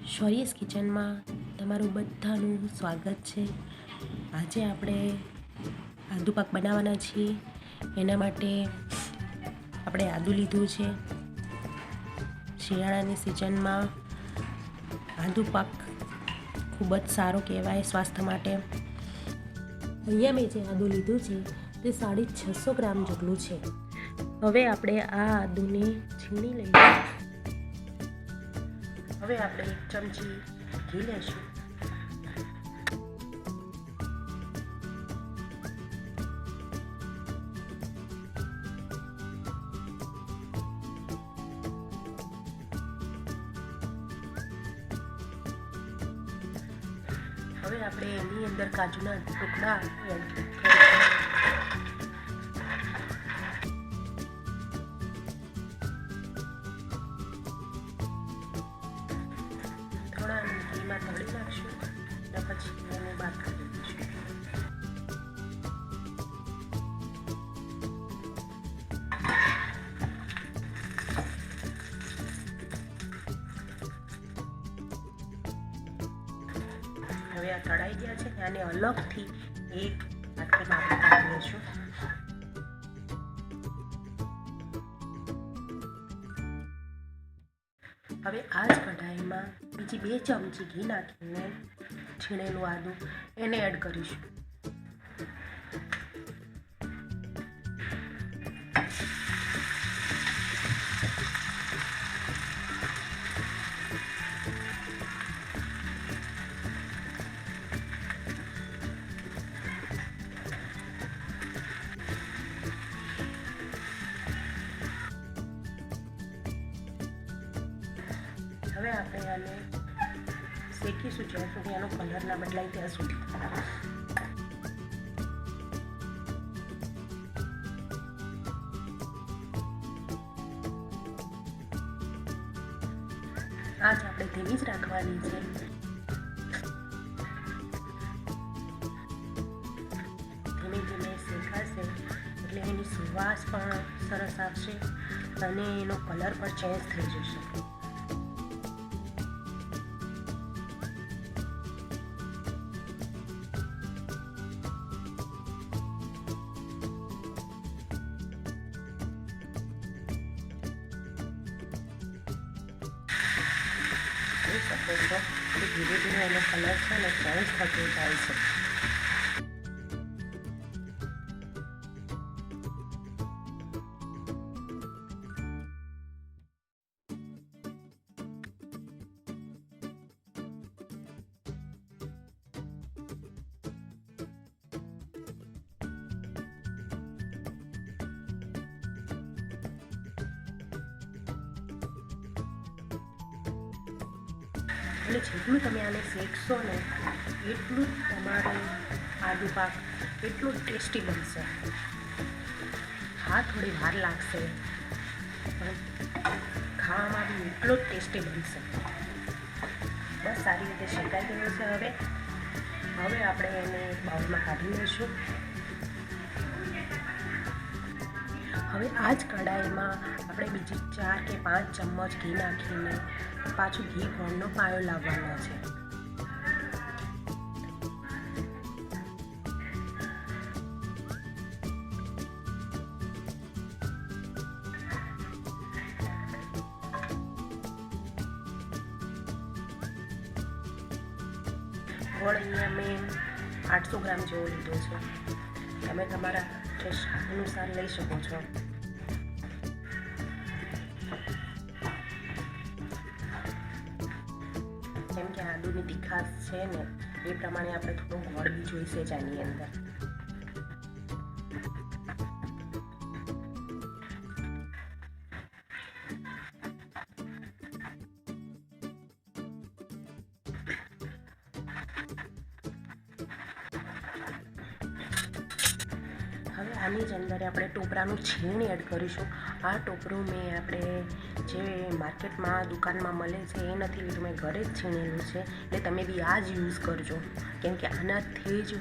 શૌર્યસ કિચનમાં તમારું બધાનું સ્વાગત છે. આજે આપણે આદુ પાક બનાવવાના છીએ. એના માટે આપણે આદુ લીધું છે. શિયાળાની સિઝનમાં આદુ પાક ખૂબ જ સારો કહેવાય સ્વાસ્થ્ય માટે. અહીંયા મેં જે આદુ લીધું છે તે 650 ગ્રામ જેટલું છે. હવે આપણે આ આદુને છીણી લઈએ. હવે આપણે 1 ચમચી ઘી લઈશું. હવે આપણે એની અંદર કાજુના ટુકડા એડ કરીશું. થોડા ઘીમાં તળી નાખશું અને પછી એને બહાર કાઢી દઈશું. હવે આ તળાઈ ગયા છે. આને અલગથી એક વાટકીમાં આપણે કાઢી લઈશું. હવે આ જ કઢાઈમાં બીજી 2 ચમચી ઘી નાખીને છીણેલું આદુ એને એડ કરીશું. હવે આપણે આને શેકીશું જ્યાં સુધી આનો કલર ના બદલાય ત્યાં સુધી. આજ આપણે ધીમી જ રાખવાની છે. ધીમે ધીમે શેકાશે એટલે એની સુવાસ પણ સરસ આવશે અને એનો કલર પણ ચેન્જ થઈ જશે. શકો છો કે ધીરે ધીરે એનો કલર છે ને ચેન્જ થતો જાય છે. એટલે જેટલું તમે આને શેકશો ને એટલું જ તમારું આદુ પાક એટલું ટેસ્ટી બનશે. હા, થોડી વાર લાગશે પણ ખાવામાં બી એટલો જ ટેસ્ટી બનશે. બસ સારી રીતે શેકાઈ ગયો છે. હવે આપણે એને બાઉલમાં કાઢી લઈશું. હવે આ જ કઢાઈમાં આપણે બીજી 4 કે 5 ચમચ ઘી નાખીને પાછું ઘી ગોળનો પાયો લાવવાનો છે. ગોળ અહીંયા મેં 800 ગ્રામ જેવો લીધો છે. તમે તમારા ટેસ્ટ અનુસાર લઈ શકો છો. કેમ કે આદુની તીખાશ છે ને એ પ્રમાણે આપણે થોડો ગોળ બી જોઈશે જ આની અંદર. હવે આની જ અંદર આપણે ટોપરાનું છીણ એડ કરીશું. આ ટોપરું મેં આપણે જે માર્કેટમાં દુકાનમાં મળે છે એ નથી લીધું, મેં ઘરે જ છીણેલું છે. એટલે તમે બી આ જ યુઝ કરજો કેમ કે આનાથી જ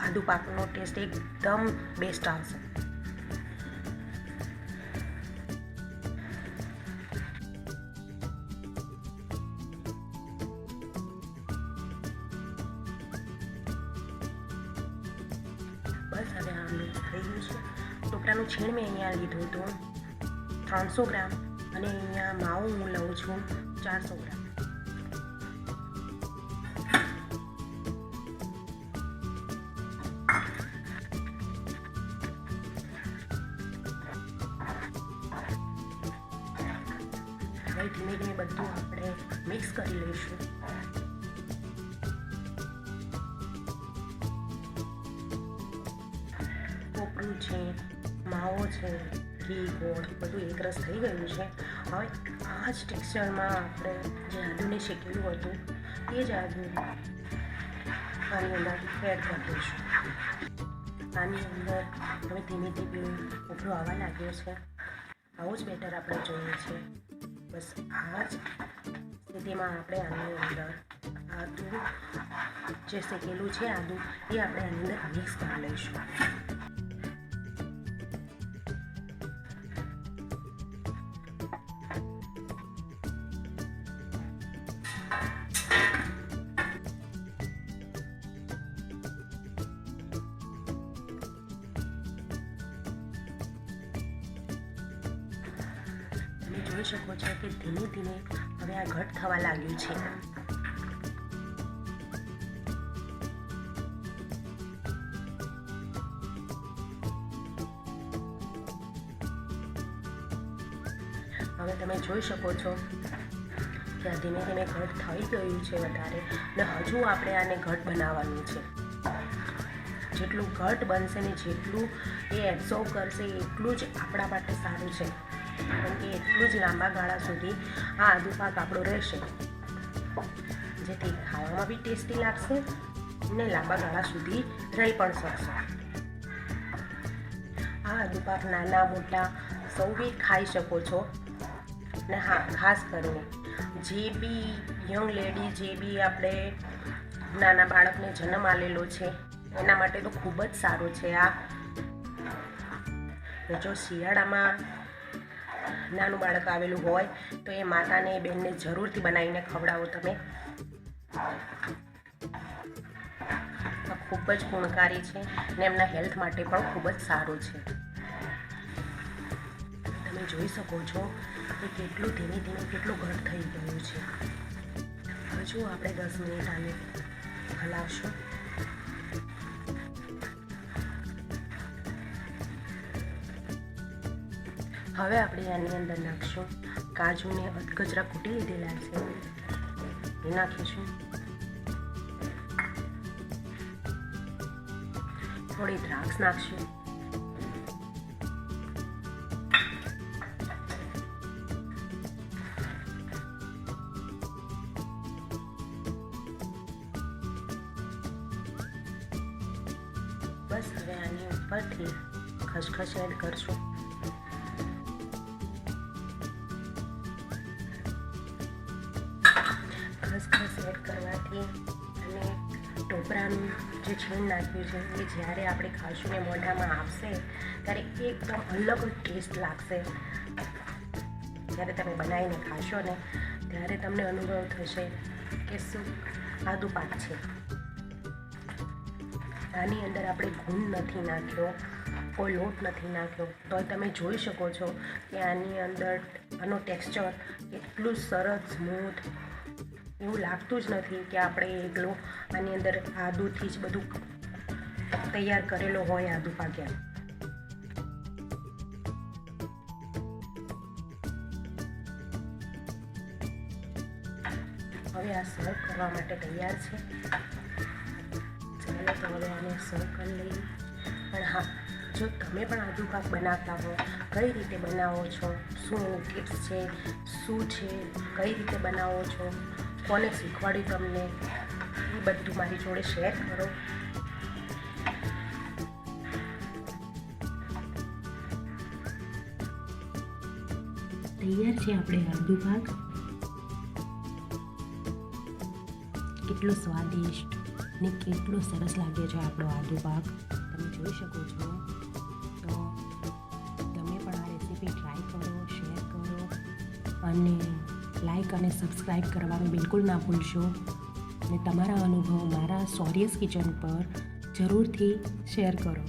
આદુ પાકનો ટેસ્ટ એકદમ બેસ્ટ આવશે. થઈ ગયું છે. ટોપરાનું છીણ મેં અહીંયા લીધું હતું 300 ગ્રામ અને અહીંયા માવો હું લઉં છું 400 ગ્રામ. હવે ધીમે ધીમે બધું આપણે મિક્સ કરી લઈશું. કોપરું છે, માવો છે, ઘી, ગોળ બધું એકરસ થઈ ગયું છે. હવે આ જ ટેક્સચરમાં આપણે જે આદુને શેકેલું હતું એ જ આદુ આની અંદર એડ કરી દઈશું. આની અંદર હવે ધીમે ધીમે ઉભરો આવવા લાગ્યો છે. આવું જ બેટર આપણે જોઈએ છે. બસ આ જ સ્થિતિમાં આપણે આની અંદર આદુ જે શેકેલું છે આદુ એ આપણે આની અંદર મિક્સ કરી લઈશું. જોઈ શકો છો કે ધીમે ધીમે હવે આ ઘટ થવા લાગ્યું છે. હવે તમે જોઈ શકો છો કે આ ધીમે ધીમે ઘટ થઈ ગયું છે વધારે ને હજુ આપણે આને ઘટ બનાવવાનું છે. જેટલું ઘટ બનશે ને જેટલું એ એબ્ઝોર્વ કરશે એટલું જ આપણા માટે સારું છે. કેમ કે એટલું જ લાંબા ગાળા સુધી આ આદુ પાક આપણો રહેશે, જેથી ખાવામાં બી ટેસ્ટી લાગશે ને લાંબા ગાળા સુધી રહી પણ શકશે. આ આદુ પાક નાના મોટા સૌ બી ખાઈ શકો છો. ને હા, ખાસ કરીને જે બી યંગ લેડી, જે બી આપણે નાના બાળકને જન્મ આલેલો છે એના માટે તો ખૂબ જ સારું છે આ. જો શિયાળામાં નાનું બાળક આવેલું હોય તો એ માતાને બેનને જરૂરથી બનાવીને ખવડાવો તમે. આ ખૂબ જ ગુણકારી છે ને એમના હેલ્થ માટે પણ ખૂબ જ સારું છે. તમે જોઈ શકો છો કે કેટલું ધીમે ધીમે કેટલું ઘટ થઈ ગયું છે. હજુ આપણે 10 મિનિટ આને હલાવશું. હવે આપણે આની અંદર નાખશું કાજુને અધકચરા કૂટી લીધેલા છે એ નાખીશું. થોડી દ્રાક્ષ નાખશું. બસ હવે આની ઉપરથી ખસખસ એડ કરશું. ખસખસ એડ કરવાથી અને ટોપરાનું જે છીણ નાખ્યું છે એ જ્યારે આપણે ખાશું ને મોઢામાં આવશે ત્યારે એકદમ અલગ જ ટેસ્ટ લાગશે. જ્યારે તમે બનાવીને ખાશો ને ત્યારે તમને અનુભવ થશે કે શું આદુ પાક છે. આની અંદર આપણે ગુણ નથી નાખ્યો, કોઈ લોટ નથી નાખ્યો, તો તમે જોઈ શકો છો કે આની અંદર આનો ટેક્સચર એટલું સરસ સ્મૂથ, એવું લાગતું જ નથી કે આપણે એકલો આની અંદર આદુથી જ બધું તૈયાર કરેલો હોય આદુ પાક્યા. હવે આ સર્વ કરવા માટે તૈયાર છે. ચાલો તો હવે આને સર્વ કરી લઈએ. પણ હા, જો તમે પણ આદુ પાક બનાવતા હો, કઈ રીતે બનાવો છો, શું એની ટિપ્સ છે, શું છે, કઈ રીતે બનાવો છો, કોને શીખવાડ્યું તમને, એ બધું મારી જોડે શેર કરો. તૈયાર છે આપણે આદુ પાક. કેટલો સ્વાદિષ્ટ ને કેટલો સરસ લાગ્યો છે આપણો આદુ પાક, તમે જોઈ શકો છો. તો તમે પણ આ રેસીપી ટ્રાય કરો, શેર કરો અને લાઈક અને સબસ્ક્રાઈબ કરવાનું બિલકુલ ના ભૂલશો. અને તમારા અનુભવ મારા સોરિયસ કિચન પર જરૂરથી શેર કરો.